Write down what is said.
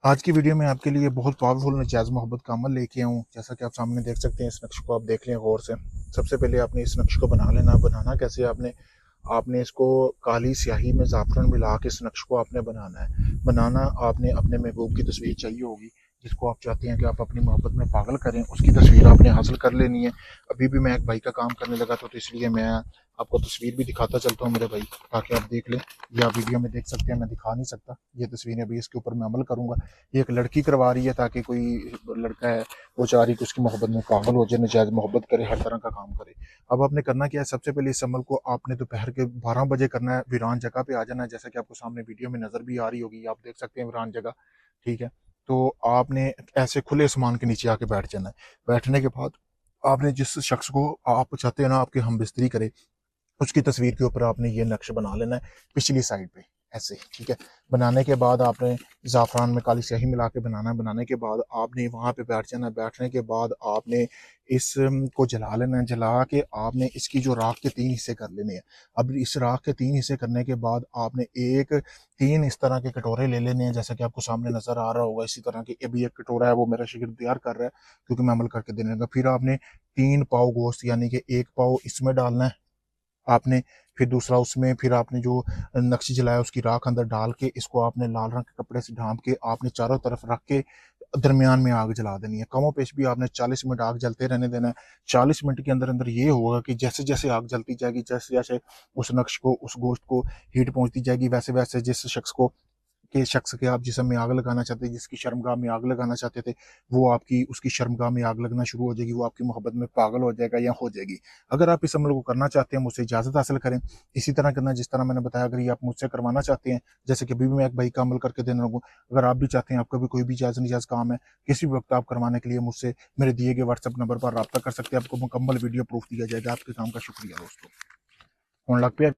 आज की वीडियो में आपके लिए बहुत पावरफुल नजायज़ मोहब्बत का अमल लेके आऊँ। जैसा कि आप सामने देख सकते हैं, इस नक्श को आप देख लें गौर से। सबसे पहले आपने इस नक्श को बना लेना। बनाना कैसे है, आपने आपने इसको काली स्याही में ज़ाफ़रान मिला के इस नक्श को आपने बनाना है। बनाना आपने अपने महबूब की तस्वीर चाहिए होगी, जिसको आप चाहते हैं कि आप अपनी मोहब्बत में पागल करें, उसकी तस्वीर आपने हासिल कर लेनी है। अभी भी मैं एक भाई का काम करने लगा तो इसलिए मैं आपको तस्वीर भी दिखाता चलता हूँ मेरे भाई, ताकि आप देख लें। ये आप वीडियो में देख सकते हैं, मैं दिखा नहीं सकता ये तस्वीरें, अभी इसके ऊपर मैं अमल करूँगा। ये एक लड़की करवा रही है, ताकि कोई लड़का है वो चाह रही कि उसकी मोहब्बत में पागल हो जाए, नजायज़ मोहब्बत करे, हर तरह का काम करे। अब आपने करना क्या है, सबसे पहले इस अमल को आपने दोपहर के 12 बजे करना है। वीरान जगह पे आ जाना है, जैसा कि आपको सामने वीडियो में नज़र भी आ रही होगी, आप देख सकते हैं वीरान जगह। ठीक है, तो आपने ऐसे खुले आसमान के नीचे आके बैठ जाना है। बैठने के बाद आपने जिस शख्स को आप चाहते हैं ना आपके हम बिस्तरी करे, उसकी तस्वीर के ऊपर आपने ये नक्श बना लेना है, पिछली साइड पे ऐसे। ठीक है, बनाने के बाद आपने ज़ाफ़रान में काली स्याही मिला के बनाना है। बनाने के बाद आपने वहाँ पे बैठ जाना है। बैठने के बाद आपने इस को जला लेना है। जला के आपने इसकी जो राख के 3 हिस्से कर लेने हैं। अब इस राख के 3 हिस्से करने के बाद आपने एक 3 इस तरह के कटोरे ले लेने हैं, जैसा कि आपको सामने नज़र आ रहा होगा। इसी तरह के अभी एक कटोरा है, वो मेरा शागिर्द तैयार कर रहा है, क्योंकि मैं अमल करके देने लगा। फिर आपने 3 पाव गोश्त, यानी कि 1 पाव इसमें डालना है आपने, फिर दूसरा उसमें, फिर आपने जो नक्शी जलाया उसकी राख अंदर डाल के इसको आपने लाल रंग के कपड़े से ढांप के आपने चारों तरफ रख के दरमियान में आग जला देनी है। कमो पेश भी आपने 40 मिनट आग जलते रहने देना है। 40 मिनट के अंदर अंदर ये होगा कि जैसे जैसे आग जलती जाएगी, जैसे जैसे उस नक्श को, उस गोश्त को हीट पहुंचती जाएगी, वैसे वैसे जिस शख्स को के शख्स के आप जिस्म में आग लगाना चाहते थे, जिसकी शर्मगाह में आग लगाना चाहते थे, वो आपकी उसकी शर्मगाह में आग लगना शुरू हो जाएगी। वो आपकी मोहब्बत में पागल हो जाएगा या हो जाएगी। अगर आप इस अमल को करना चाहते हैं, मुझसे इजाज़त हासिल करें। इसी तरह करना जिस तरह मैंने बताया। अगर ये आप मुझसे करवाना चाहते हैं, जैसे कि अभी भी मैं एक भाई का अमल करके देने लगूँ, अगर आप भी चाहते हैं, आपका भी कोई भी जायज़ नाजायज़ काम है, किसी भी वक्त आप करवाने के लिए मुझसे मेरे दिए गए व्हाट्सएप नंबर पर रब्ता कर सकते हैं। आपको मुकम्मल वीडियो प्रूफ दिया जाएगा। आपके काम का शुक्रिया दोस्तों। फोन लग पे